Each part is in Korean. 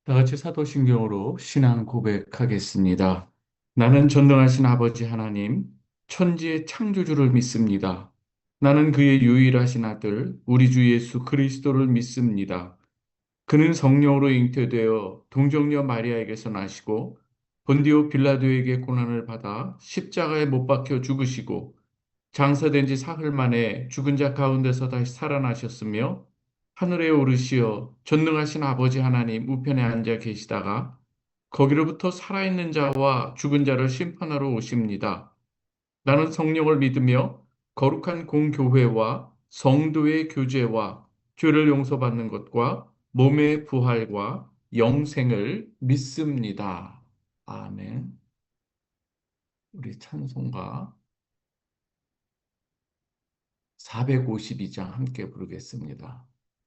다 같이 사도신경으로 신앙 고백하겠습니다. 나는 전능하신 아버지 하나님, 천지의 창조주를 믿습니다. 나는 그의 유일하신 아들, 우리 주 예수 그리스도를 믿습니다. 그는 성령으로 잉태되어 동정녀 마리아에게서 나시고 본디오 빌라도에게 고난을 받아 십자가에 못 박혀 죽으시고 장사된 지 사흘 만에 죽은 자 가운데서 다시 살아나셨으며 하늘에 오르시어 전능하신 아버지 하나님 우편에 앉아 계시다가 거기로부터 살아있는 자와 죽은 자를 심판하러 오십니다. 나는 성령을 믿으며 거룩한 공교회와 성도의 교제와 죄를 용서받는 것과 몸의 부활과 영생을 믿습니다. 아멘. 우리 찬송가 452장 함께 부르겠습니다.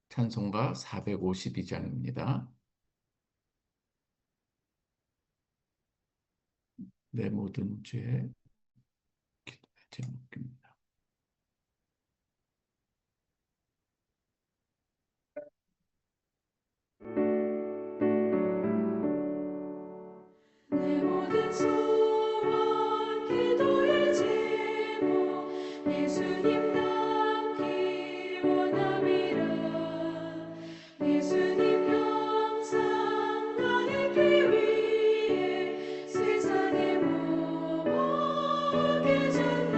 찬송가 452장입니다. 내 모든 죄 기도의 제목입니다. 내 모든 소원 기도의 제목 예수님 닮기 원함이라 예수님 형상 나의 길 위에 세상의 모험하게 졌네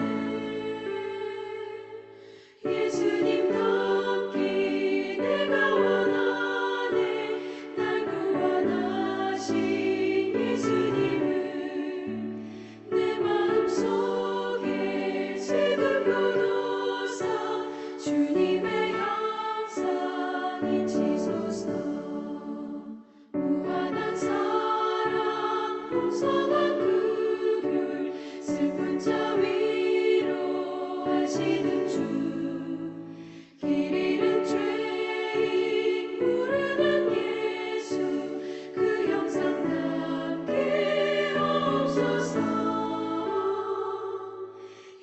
예수님 닮기 내가 원하네 날 구원하신 예수님을 내 마음속에 지금 교도사 주님의 형상 인치소서 무한한 사랑 풍성한 긍휼 슬픈 자 위로하시는 주 길 잃은 죄인 부르는 예수 그 형상답게 하옵소서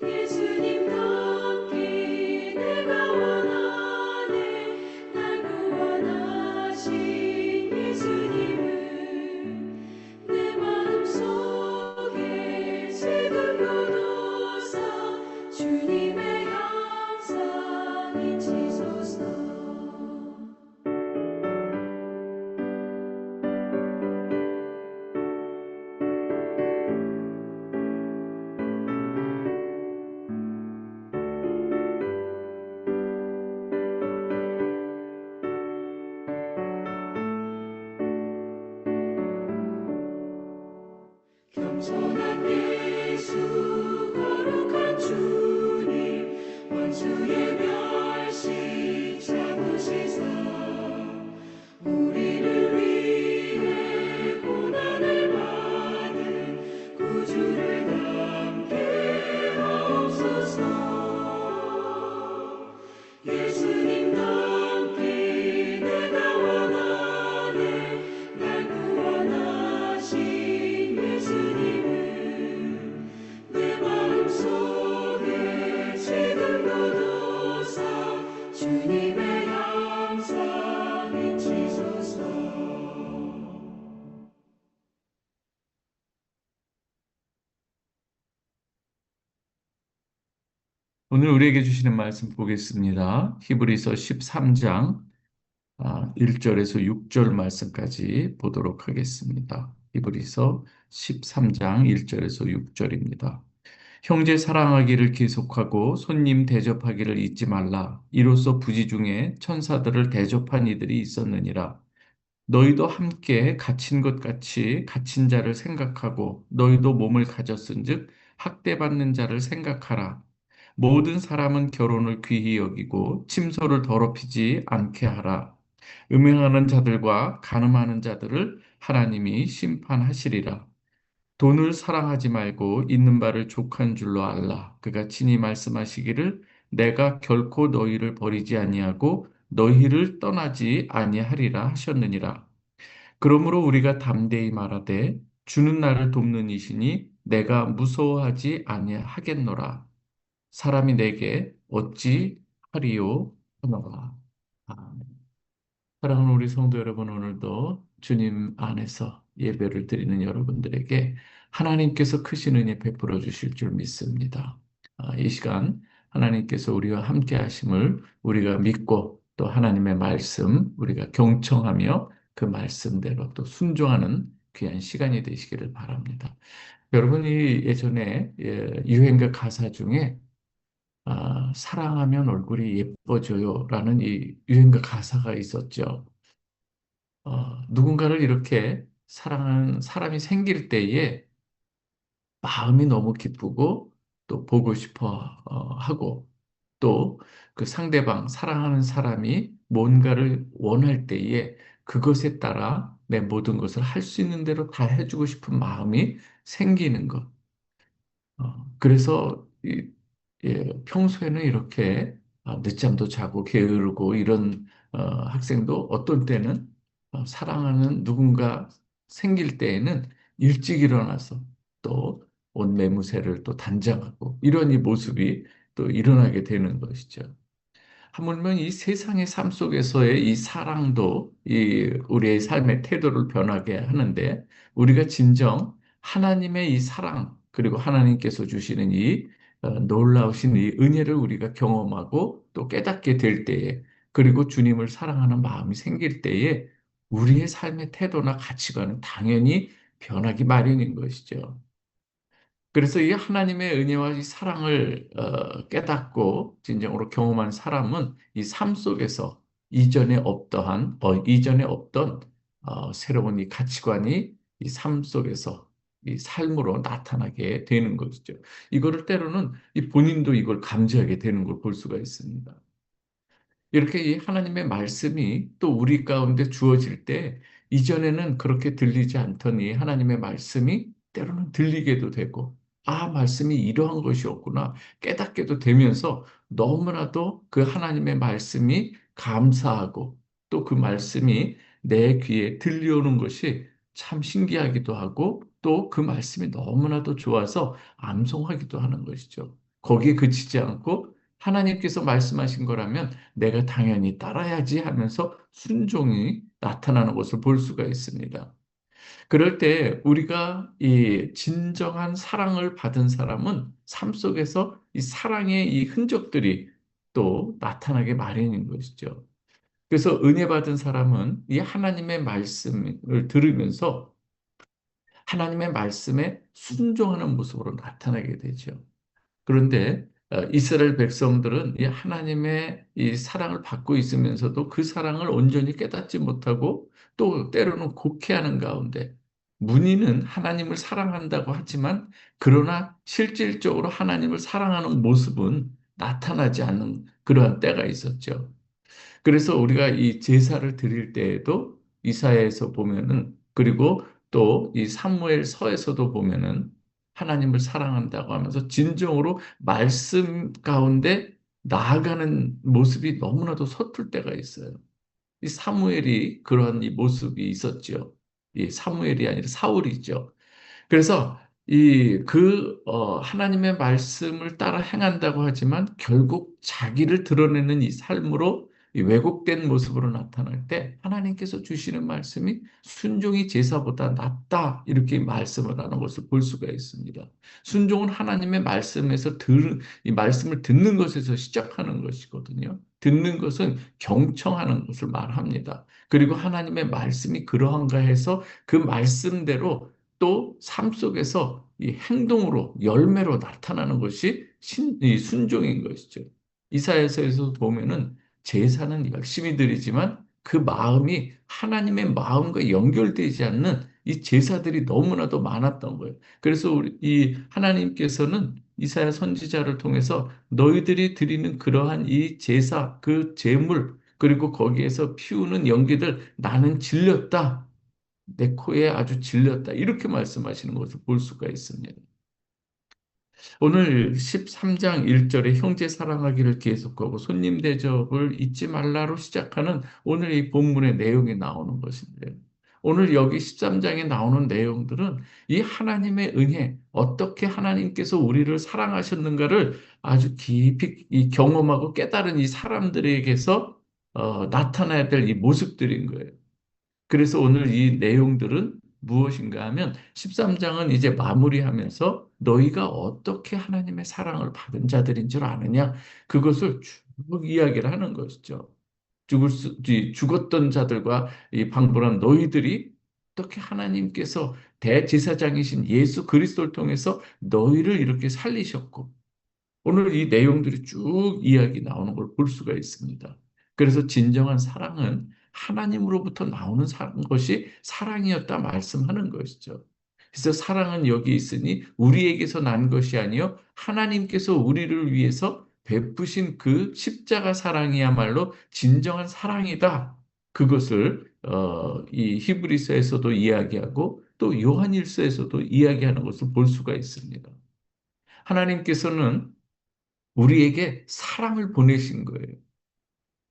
예수님 닮기 내가 원하네 날 구원하신 예수님을 내 마음속에 지금 교도사 주님의 형상 인치소서 겸손한 예수 거룩한 주님 원수의 멸시 참으시사 우리를 위해 고난을 받은 구주를 닮게 하옵소서 예수님 닮기 내가 원하네 날 구원하신 예수님을 내 마음속에 지금 교도사 주님의 형상 인치소서 오늘 우리에게 주시는 말씀 보겠습니다. 히브리서 13장 1절에서 6절 말씀까지 보도록 하겠습니다. 히브리서 13장 1절에서 6절입니다. 형제 사랑하기를 계속하고 손님 대접하기를 잊지 말라. 이로써 부지 중에 천사들을 대접한 이들이 있었느니라. 너희도 함께 갇힌 것 같이 갇힌 자를 생각하고 너희도 몸을 가졌은즉 학대받는 자를 생각하라. 모든 사람은 결혼을 귀히 여기고 침소를 더럽히지 않게 하라. 음행하는 자들과 간음하는 자들을 하나님이 심판하시리라. 돈을 사랑하지 말고 있는 바를 족한 줄로 알라. 그가 친히 말씀하시기를 내가 결코 너희를 버리지 아니하고 너희를 떠나지 아니하리라 하셨느니라. 그러므로 우리가 담대히 말하되 주는 나를 돕는 이시니 내가 무서워하지 아니하겠노라. 사람이 내게 어찌 하리요 하노라. 아멘. 사랑하는 우리 성도 여러분, 오늘도 주님 안에서 예배를 드리는 여러분들에게 하나님께서 크신 은혜 베풀어 주실 줄 믿습니다. 이 시간 하나님께서 우리와 함께 하심을 우리가 믿고 또 하나님의 말씀 우리가 경청하며 그 말씀대로 또 순종하는 귀한 시간이 되시기를 바랍니다. 여러분이 예전에 유행가 가사 중에 사랑하면 얼굴이 예뻐져요라는 이 유행가 가사가 있었죠. 누군가를 이렇게 사랑하는 사람이 생길 때에 마음이 너무 기쁘고 또 보고 싶어 하고 또 그 상대방 사랑하는 사람이 뭔가를 원할 때에 그것에 따라 내 모든 것을 할 수 있는 대로 다 해주고 싶은 마음이 생기는 것. 그래서 평소에는 이렇게 늦잠도 자고 게으르고 이런 학생도 어떤 때는 사랑하는 누군가 생길 때에는 일찍 일어나서 또 옷 매무새를 또 단장하고 이런 이 모습이 또 일어나게 되는 것이죠. 하물며 이 세상의 삶 속에서의 이 사랑도 이 우리의 삶의 태도를 변하게 하는데 우리가 진정 하나님의 이 사랑 그리고 하나님께서 주시는 이 놀라우신 이 은혜를 우리가 경험하고 또 깨닫게 될 때에 그리고 주님을 사랑하는 마음이 생길 때에 우리의 삶의 태도나 가치관은 당연히 변하기 마련인 것이죠. 그래서 이 하나님의 은혜와 이 사랑을 깨닫고 진정으로 경험한 사람은 이 삶 속에서 이전에 없던 새로운 이 가치관이 이 삶 속에서 이 삶으로 나타나게 되는 것이죠. 이거를 때로는 이 본인도 이걸 감지하게 되는 걸 볼 수가 있습니다. 이렇게 이 하나님의 말씀이 또 우리 가운데 주어질 때 이전에는 그렇게 들리지 않던 이 하나님의 말씀이 때로는 들리게도 되고 말씀이 이러한 것이었구나 깨닫게도 되면서 너무나도 그 하나님의 말씀이 감사하고 또 그 말씀이 내 귀에 들려오는 것이 참 신기하기도 하고 또 그 말씀이 너무나도 좋아서 암송하기도 하는 것이죠. 거기에 그치지 않고 하나님께서 말씀하신 거라면 내가 당연히 따라야지 하면서 순종이 나타나는 것을 볼 수가 있습니다. 그럴 때 우리가 이 진정한 사랑을 받은 사람은 삶 속에서 이 사랑의 이 흔적들이 또 나타나게 마련인 것이죠. 그래서 은혜 받은 사람은 이 하나님의 말씀을 들으면서 하나님의 말씀에 순종하는 모습으로 나타나게 되죠. 그런데 이스라엘 백성들은 이 하나님의 이 사랑을 받고 있으면서도 그 사랑을 온전히 깨닫지 못하고 또 때로는 곡해하는 가운데 문의는 하나님을 사랑한다고 하지만 그러나 실질적으로 하나님을 사랑하는 모습은 나타나지 않는 그러한 때가 있었죠. 그래서 우리가 이 제사를 드릴 때에도 이사야에서 보면은 그리고 또 이 사무엘서에서도 보면은 하나님을 사랑한다고 하면서 진정으로 말씀 가운데 나아가는 모습이 너무나도 서툴 때가 있어요. 이 사무엘이 그러한 이 모습이 있었죠. 이 사무엘이 아니라 사울이죠. 그래서 하나님의 말씀을 따라 행한다고 하지만 결국 자기를 드러내는 이 삶으로 이 왜곡된 모습으로 나타날 때 하나님께서 주시는 말씀이 순종이 제사보다 낫다 이렇게 말씀을 하는 것을 볼 수가 있습니다. 순종은 하나님의 말씀에서 이 말씀을 듣는 것에서 시작하는 것이거든요. 듣는 것은 경청하는 것을 말합니다. 그리고 하나님의 말씀이 그러한가 해서 그 말씀대로 또 삶 속에서 이 행동으로 열매로 나타나는 것이 이 순종인 것이죠. 이사야서에서 보면은 제사는 열심히 드리지만 그 마음이 하나님의 마음과 연결되지 않는 이 제사들이 너무나도 많았던 거예요. 그래서 이 하나님께서는 이사야 선지자를 통해서 너희들이 드리는 그러한 이 제사, 그 제물, 그리고 거기에서 피우는 연기들 나는 질렸다. 내 코에 아주 질렸다. 이렇게 말씀하시는 것을 볼 수가 있습니다. 오늘 13장 1절에 형제 사랑하기를 계속하고 손님 대접을 잊지 말라로 시작하는 오늘 이 본문의 내용이 나오는 것인데요. 오늘 여기 13장에 나오는 내용들은 이 하나님의 은혜, 어떻게 하나님께서 우리를 사랑하셨는가를 아주 깊이 이 경험하고 깨달은 이 사람들에게서 나타나야 될 이 모습들인 거예요. 그래서 오늘 이 내용들은 무엇인가 하면 13장은 이제 마무리하면서 너희가 어떻게 하나님의 사랑을 받은 자들인 줄 아느냐? 그것을 쭉 이야기를 하는 것이죠. 죽었던 자들과 이 방불한 너희들이 어떻게 하나님께서 대제사장이신 예수 그리스도를 통해서 너희를 이렇게 살리셨고 오늘 이 내용들이 쭉 이야기 나오는 걸 볼 수가 있습니다. 그래서 진정한 사랑은 하나님으로부터 나오는 것이 사랑이었다 말씀하는 것이죠. 그래서 사랑은 여기 있으니 우리에게서 난 것이 아니요 하나님께서 우리를 위해서 베푸신 그 십자가 사랑이야말로 진정한 사랑이다. 그것을 이 히브리서에서도 이야기하고 또 요한일서에서도 이야기하는 것을 볼 수가 있습니다. 하나님께서는 우리에게 사랑을 보내신 거예요.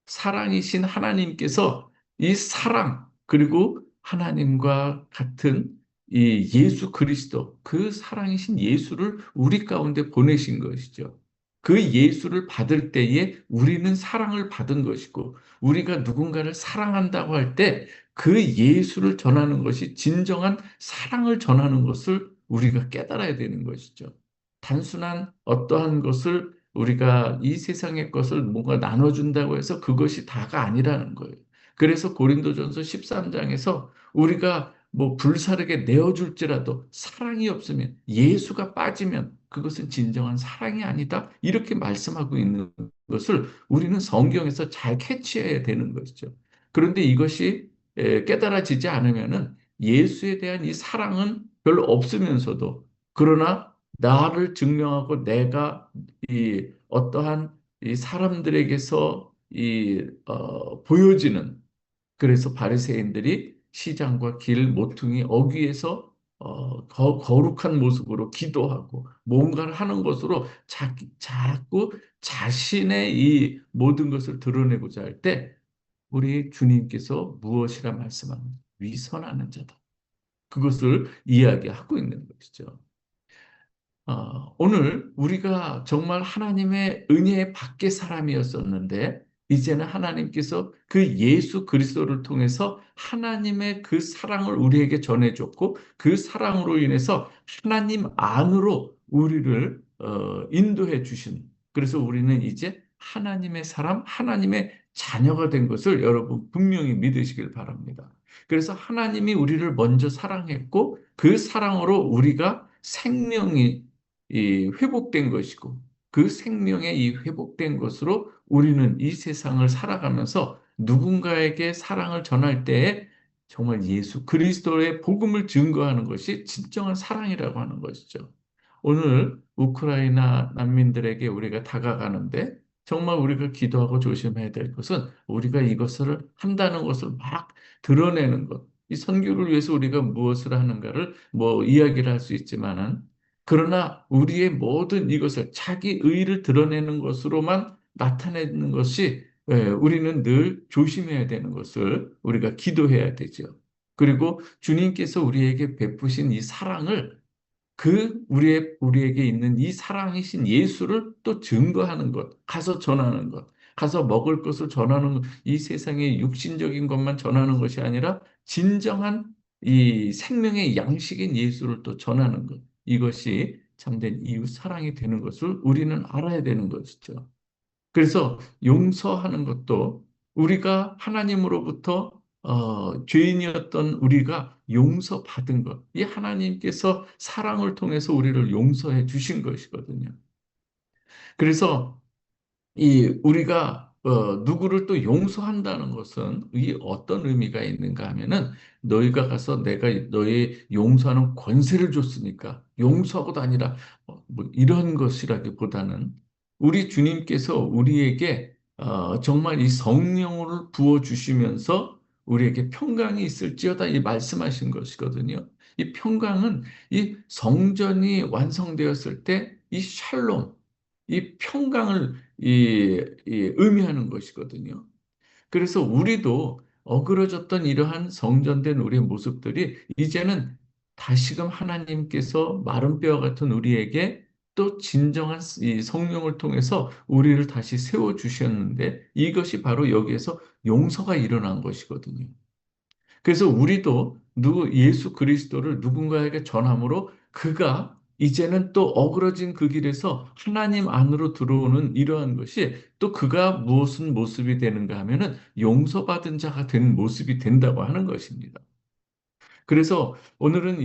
사랑이신 하나님께서 이 사랑, 그리고 하나님과 같은 이 예수 그리스도, 그 사랑이신 예수를 우리 가운데 보내신 것이죠. 그 예수를 받을 때에 우리는 사랑을 받은 것이고, 우리가 누군가를 사랑한다고 할 때 그 예수를 전하는 것이 진정한 사랑을 전하는 것을 우리가 깨달아야 되는 것이죠. 단순한 어떠한 것을 우리가 이 세상의 것을 뭔가 나눠준다고 해서 그것이 다가 아니라는 거예요. 그래서 고린도전서 13장에서 우리가 뭐 불사르게 내어줄지라도 사랑이 없으면 예수가 빠지면 그것은 진정한 사랑이 아니다. 이렇게 말씀하고 있는 것을 우리는 성경에서 잘 캐치해야 되는 것이죠. 그런데 이것이 깨달아지지 않으면은 예수에 대한 이 사랑은 별로 없으면서도 그러나 나를 증명하고 내가 이 어떠한 이 사람들에게서 보여지는 그래서 바리새인들이 시장과 길 모퉁이 어귀에서 거룩한 모습으로 기도하고 뭔가를 하는 것으로 자꾸 자신의 이 모든 것을 드러내고자 할 때 우리 주님께서 무엇이라 말씀하는 위선하는 자다. 그것을 이야기하고 있는 것이죠. 오늘 우리가 정말 하나님의 은혜의 밖의 사람이었었는데, 이제는 하나님께서 그 예수 그리스도를 통해서 하나님의 그 사랑을 우리에게 전해줬고, 그 사랑으로 인해서 하나님 안으로 우리를 인도해 주신, 그래서 우리는 이제 하나님의 사람, 하나님의 자녀가 된 것을 여러분 분명히 믿으시길 바랍니다. 그래서 하나님이 우리를 먼저 사랑했고, 그 사랑으로 우리가 생명이 이 회복된 것이고 그 생명의 이 회복된 것으로 우리는 이 세상을 살아가면서 누군가에게 사랑을 전할 때에 정말 예수 그리스도의 복음을 증거하는 것이 진정한 사랑이라고 하는 것이죠. 오늘 우크라이나 난민들에게 우리가 다가가는데 정말 우리가 기도하고 조심해야 될 것은 우리가 이것을 한다는 것을 막 드러내는 것. 이 선교를 위해서 우리가 무엇을 하는가를 뭐 이야기를 할 수 있지만은 그러나 우리의 모든 이것을 자기 의를 드러내는 것으로만 나타내는 것이 우리는 늘 조심해야 되는 것을 우리가 기도해야 되죠. 그리고 주님께서 우리에게 베푸신 이 사랑을 우리에게 있는 이 사랑이신 예수를 또 증거하는 것, 가서 전하는 것, 가서 먹을 것을 전하는 것, 이 세상의 육신적인 것만 전하는 것이 아니라 진정한 이 생명의 양식인 예수를 또 전하는 것. 이것이 참된 이웃 사랑이 되는 것을 우리는 알아야 되는 것이죠. 그래서 용서하는 것도 우리가 하나님으로부터 죄인이었던 우리가 용서받은 것, 이 하나님께서 사랑을 통해서 우리를 용서해 주신 것이거든요. 그래서 이 우리가 누구를 또 용서한다는 것은 이 어떤 의미가 있는가 하면은 너희가 가서 내가 너희 용서하는 권세를 줬으니까 용서하고도 아니라 뭐 이런 것이라기보다는 우리 주님께서 우리에게 정말 이 성령을 부어 주시면서 우리에게 평강이 있을지어다 이 말씀하신 것이거든요. 이 평강은 이 성전이 완성되었을 때 이 샬롬, 이 평강을 의미하는 것이거든요. 그래서 우리도 어그러졌던 이러한 성전된 우리의 모습들이 이제는 다시금 하나님께서 마른 뼈와 같은 우리에게 또 진정한 이 성령을 통해서 우리를 다시 세워 주셨는데 이것이 바로 여기에서 용서가 일어난 것이거든요. 그래서 우리도 예수 그리스도를 누군가에게 전함으로 그가 이제는 또 어그러진 그 길에서 하나님 안으로 들어오는 이러한 것이 또 그가 무슨 모습이 되는가 하면은 용서받은 자가 된 모습이 된다고 하는 것입니다. 그래서 오늘은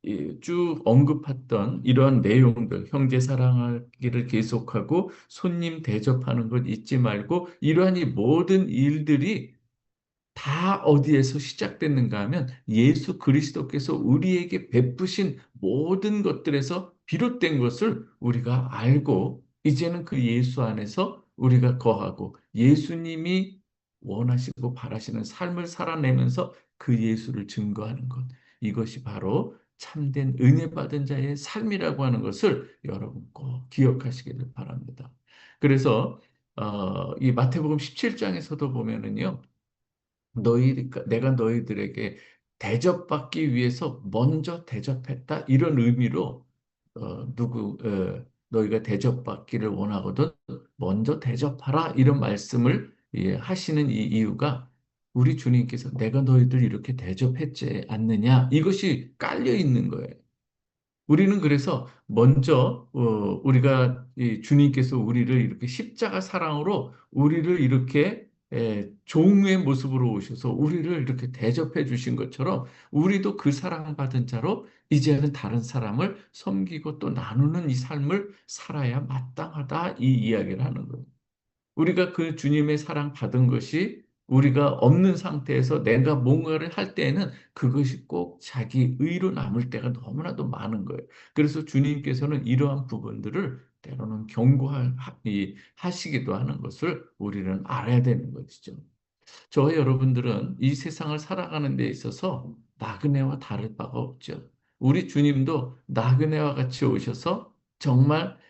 이쭉 언급했던 이러한 내용들, 형제 사랑하기를 계속하고 손님 대접하는 것 잊지 말고 이러한 이 모든 일들이 다 어디에서 시작됐는가 하면 예수 그리스도께서 우리에게 베푸신 모든 것들에서 비롯된 것을 우리가 알고 이제는 그 예수 안에서 우리가 거하고 예수님이 원하시고 바라시는 삶을 살아내면서 그 예수를 증거하는 것. 이것이 바로 참된 은혜 받은 자의 삶이라고 하는 것을 여러분 꼭 기억하시기를 바랍니다. 그래서 이 마태복음 17장에서도 보면은요. 내가 너희들에게 대접받기 위해서 먼저 대접했다. 이런 의미로 너희가 대접받기를 원하거든 먼저 대접하라. 이런 말씀을 하시는 이 이유가 우리 주님께서 내가 너희들 이렇게 대접했지 않느냐. 이것이 깔려 있는 거예요. 우리는 그래서 먼저 우리가 주님께서 우리를 이렇게 십자가 사랑으로 우리를 이렇게 종의 모습으로 오셔서 우리를 이렇게 대접해 주신 것처럼 우리도 그 사랑받은 자로 이제는 다른 사람을 섬기고 또 나누는 이 삶을 살아야 마땅하다 이 이야기를 하는 거예요. 우리가 그 주님의 사랑 받은 것이 우리가 없는 상태에서 내가 뭔가를 할 때에는 그것이 꼭 자기 의로 남을 때가 너무나도 많은 거예요. 그래서 주님께서는 이러한 부분들을 때로는 경고하시기도 하는 것을 우리는 알아야 되는 것이죠. 저와 여러분들은 이 세상을 살아가는 데 있어서 나그네와 다를 바가 없죠. 우리 주님도 나그네와 같이 오셔서 정말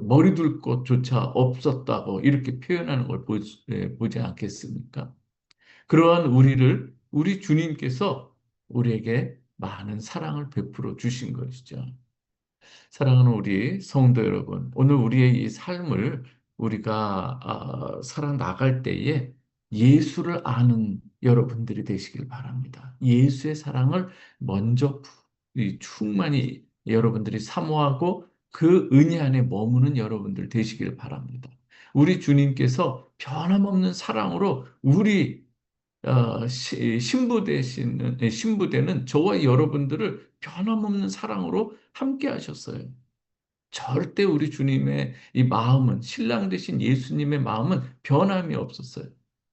머리 둘 곳조차 없었다고 이렇게 표현하는 걸 보지 않겠습니까? 그러한 우리 주님께서 우리에게 많은 사랑을 베풀어 주신 것이죠. 사랑하는 우리 성도 여러분, 오늘 우리의 이 삶을 우리가 살아 나갈 때에 예수를 아는 여러분들이 되시길 바랍니다. 예수의 사랑을 먼저 충만히 여러분들이 사모하고 그 은혜 안에 머무는 여러분들 되시길 바랍니다. 우리 주님께서 변함없는 사랑으로 우리 신부되는 저와 여러분들을 변함없는 사랑으로 함께 하셨어요. 절대 우리 주님의 이 마음은, 신랑 되신 예수님의 마음은 변함이 없었어요.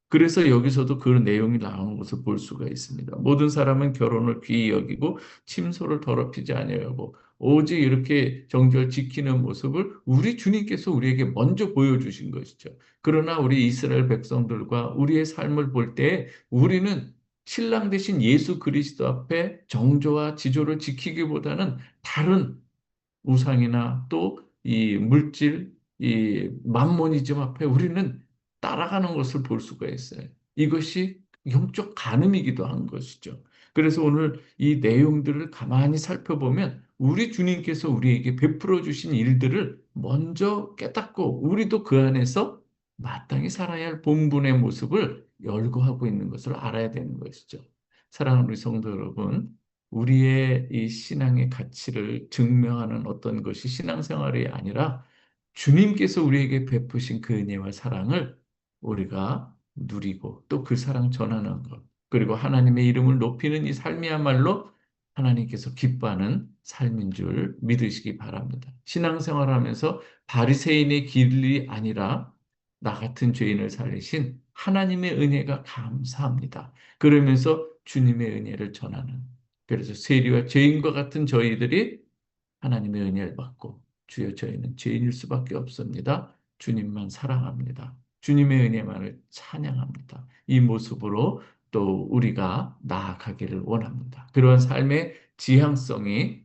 그래서 여기서도 그런 내용이 나오는 것을 볼 수가 있습니다. 모든 사람은 결혼을 귀히 여기고 침소를 더럽히지 아니하고 오직 이렇게 정절 지키는 모습을 우리 주님께서 우리에게 먼저 보여주신 것이죠. 그러나 우리 이스라엘 백성들과 우리의 삶을 볼 때 우리는 신랑 되신 예수 그리스도 앞에 정조와 지조를 지키기보다는 다른 우상이나 또 이 물질, 이 만모니즘 앞에 우리는 따라가는 것을 볼 수가 있어요. 이것이 영적 간음이기도 한 것이죠. 그래서 오늘 이 내용들을 가만히 살펴보면 우리 주님께서 우리에게 베풀어 주신 일들을 먼저 깨닫고 우리도 그 안에서 마땅히 살아야 할 본분의 모습을 열거하고 있는 것을 알아야 되는 것이죠. 사랑하는 우리 성도 여러분, 우리의 이 신앙의 가치를 증명하는 어떤 것이 신앙생활이 아니라 주님께서 우리에게 베푸신 그 은혜와 사랑을 우리가 누리고 또 그 사랑 전하는 것, 그리고 하나님의 이름을 높이는 이 삶이야말로 하나님께서 기뻐하는 삶인 줄 믿으시기 바랍니다. 신앙생활하면서 바리새인의 길이 아니라 나 같은 죄인을 살리신 하나님의 은혜가 감사합니다. 그러면서 주님의 은혜를 전하는, 그래서 세리와 죄인과 같은 저희들이 하나님의 은혜를 받고 주여 저희는 죄인일 수밖에 없습니다. 주님만 사랑합니다. 주님의 은혜만을 찬양합니다. 이 모습으로 또 우리가 나아가기를 원합니다. 그러한 삶의 지향성이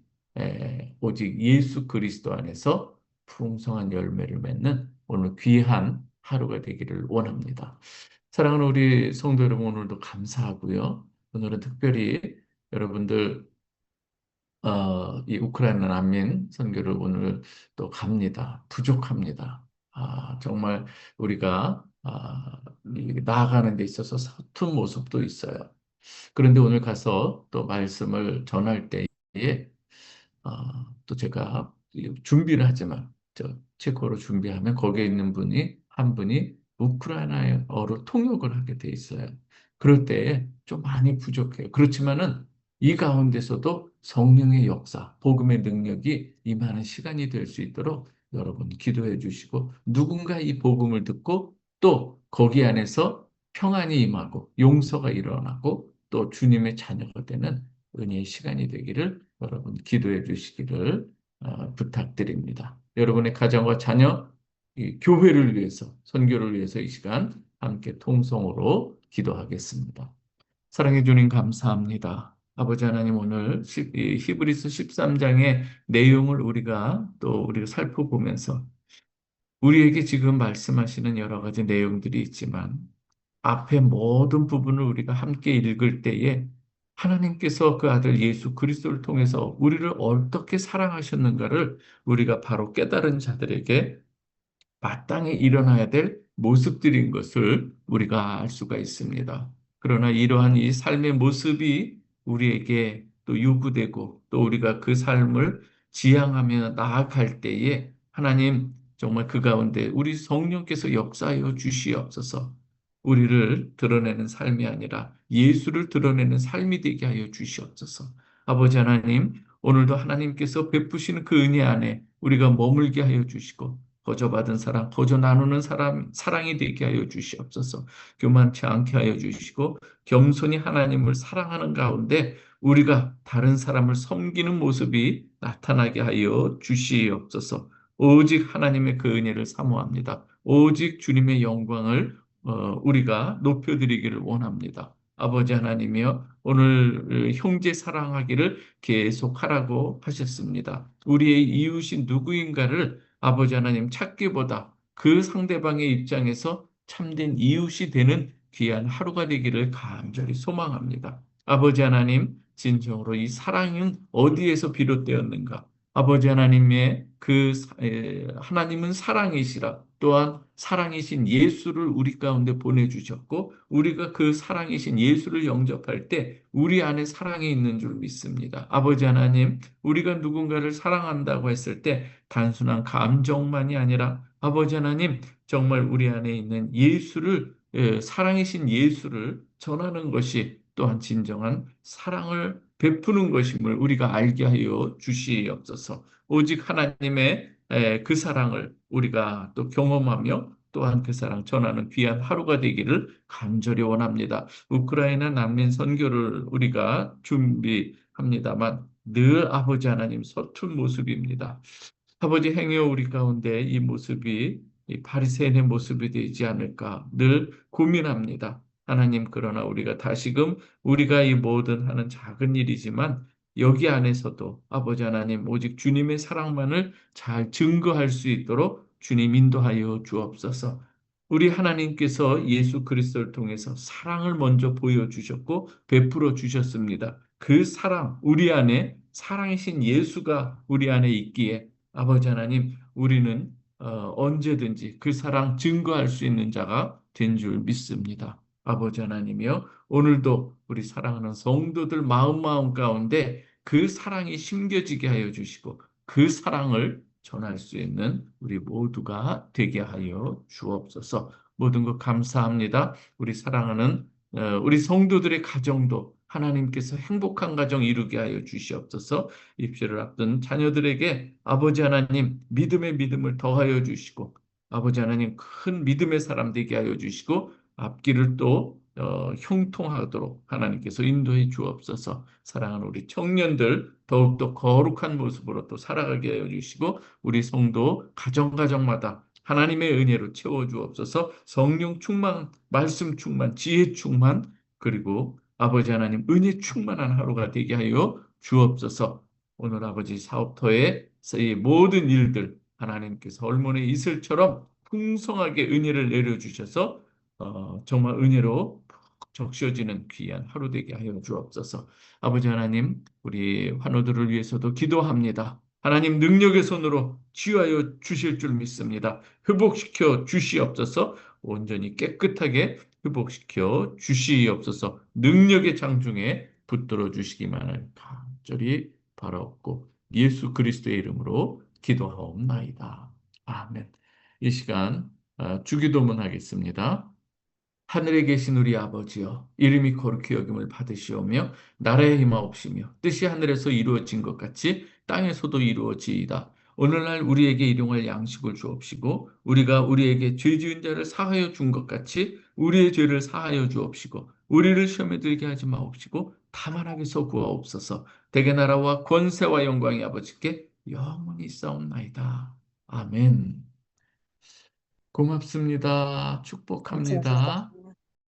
오직 예수 그리스도 안에서 풍성한 열매를 맺는 오늘 귀한 하루가 되기를 원합니다. 사랑하는 우리 성도 여러분, 오늘도 감사하고요. 오늘은 특별히 여러분들 이 우크라이나 난민 선교를 오늘 또 갑니다. 부족합니다. 정말 우리가 나아가는 데 있어서 서툰 모습도 있어요. 그런데 오늘 가서 또 말씀을 전할 때에 또 제가 준비를 하지만 체코로 준비하면 거기에 있는 분이 한 분이 우크라이나어로 통역을 하게 돼 있어요. 그럴 때에 좀 많이 부족해요. 그렇지만은 이 가운데서도 성령의 역사, 복음의 능력이 임하는 시간이 될 수 있도록 여러분 기도해 주시고 누군가 이 복음을 듣고 또 거기 안에서 평안이 임하고 용서가 일어나고 또 주님의 자녀가 되는 은혜의 시간이 되기를 여러분 기도해 주시기를 부탁드립니다. 여러분의 가정과 자녀, 이 교회를 위해서, 선교를 위해서 이 시간 함께 통성으로 기도하겠습니다. 사랑해 주님 감사합니다. 아버지 하나님 오늘 이 히브리서 13장의 내용을 우리가 살펴보면서 우리에게 지금 말씀하시는 여러 가지 내용들이 있지만 앞에 모든 부분을 우리가 함께 읽을 때에 하나님께서 그 아들 예수 그리스도를 통해서 우리를 어떻게 사랑하셨는가를 우리가 바로 깨달은 자들에게 마땅히 일어나야 될 모습들인 것을 우리가 알 수가 있습니다. 그러나 이러한 이 삶의 모습이 우리에게 또 요구되고 또 우리가 그 삶을 지향하며 나아갈 때에 하나님 정말 그 가운데 우리 성령께서 역사하여 주시옵소서. 우리를 드러내는 삶이 아니라 예수를 드러내는 삶이 되게 하여 주시옵소서. 아버지 하나님, 오늘도 하나님께서 베푸시는 그 은혜 안에 우리가 머물게 하여 주시고 거저받은 사랑, 거저 나누는 사람, 사랑이 되게 하여 주시옵소서. 교만치 않게 하여 주시고 겸손히 하나님을 사랑하는 가운데 우리가 다른 사람을 섬기는 모습이 나타나게 하여 주시옵소서. 오직 하나님의 그 은혜를 사모합니다. 오직 주님의 영광을 우리가 높여드리기를 원합니다. 아버지 하나님이여 오늘 형제 사랑하기를 계속하라고 하셨습니다. 우리의 이웃이 누구인가를 아버지 하나님 찾기보다 그 상대방의 입장에서 참된 이웃이 되는 귀한 하루가 되기를 간절히 소망합니다. 아버지 하나님, 진정으로 이 사랑은 어디에서 비롯되었는가? 아버지 하나님의 하나님은 사랑이시라 또한 사랑이신 예수를 우리 가운데 보내주셨고 우리가 그 사랑이신 예수를 영접할 때 우리 안에 사랑이 있는 줄 믿습니다. 아버지 하나님, 우리가 누군가를 사랑한다고 했을 때 단순한 감정만이 아니라 아버지 하나님 정말 우리 안에 있는 사랑이신 예수를 전하는 것이 또한 진정한 사랑을 베푸는 것임을 우리가 알게 하여 주시옵소서. 오직 하나님의 그 사랑을 우리가 또 경험하며 또한 그 사랑 전하는 귀한 하루가 되기를 간절히 원합니다. 우크라이나 난민 선교를 우리가 준비합니다만 늘 아버지 하나님 서툰 모습입니다. 아버지 행여 우리 가운데 이 모습이 이 바리새인의 모습이 되지 않을까 늘 고민합니다. 하나님 그러나 우리가 다시금 우리가 이 모든 하는 작은 일이지만 여기 안에서도 아버지 하나님 오직 주님의 사랑만을 잘 증거할 수 있도록 주님 인도하여 주옵소서. 우리 하나님께서 예수 그리스도를 통해서 사랑을 먼저 보여주셨고 베풀어 주셨습니다. 그 사랑, 우리 안에 사랑이신 예수가 우리 안에 있기에 아버지 하나님, 우리는 언제든지 그 사랑 증거할 수 있는 자가 된 줄 믿습니다. 아버지 하나님이여, 오늘도 우리 사랑하는 성도들 마음 가운데 그 사랑이 심겨지게 하여 주시고 그 사랑을 전할 수 있는 우리 모두가 되게 하여 주옵소서. 모든 것 감사합니다. 우리 사랑하는 우리 성도들의 가정도 하나님께서 행복한 가정 이루게 하여 주시옵소서. 입시를 앞둔 자녀들에게 아버지 하나님 믿음의 믿음을 더하여 주시고 아버지 하나님 큰 믿음의 사람 되게 하여 주시고 앞길을 또 형통하도록 하나님께서 인도해 주옵소서. 사랑하는 우리 청년들 더욱더 거룩한 모습으로 또 살아가게 하여 주시고 우리 성도 가정마다 하나님의 은혜로 채워 주옵소서. 성령 충만, 말씀 충만, 지혜 충만 그리고 아버지 하나님 은혜 충만한 하루가 되게 하여 주옵소서. 오늘 아버지 사업터의 이 모든 일들 하나님께서 얼마나 이슬처럼 풍성하게 은혜를 내려주셔서 정말 은혜로 푹 적셔지는 귀한 하루 되게 하여 주옵소서. 아버지 하나님 우리 환우들을 위해서도 기도합니다. 하나님 능력의 손으로 치유하여 주실 줄 믿습니다. 회복시켜 주시옵소서. 온전히 깨끗하게 회복시켜 주시옵소서. 능력의 장중에 붙들어 주시기만을 간절히 바라옵고 예수 그리스도의 이름으로 기도하옵나이다. 아멘. 이 시간 주기도문 하겠습니다. 하늘에 계신 우리 아버지여, 이름이 거룩히 여김을 받으시오며, 나라의 임하옵시며, 뜻이 하늘에서 이루어진 것 같이 땅에서도 이루어지이다. 오늘날 우리에게 일용할 양식을 주옵시고, 우리가 우리에게 죄 지은 자를 사하여 준 것 같이 우리의 죄를 사하여 주옵시고, 우리를 시험에 들게 하지 마옵시고, 다만 악에서 구하옵소서. 대개 나라와 권세와 영광이 아버지께 영원히 있사옵나이다. 아멘. 고맙습니다. 같이 하셔서 축복합니다.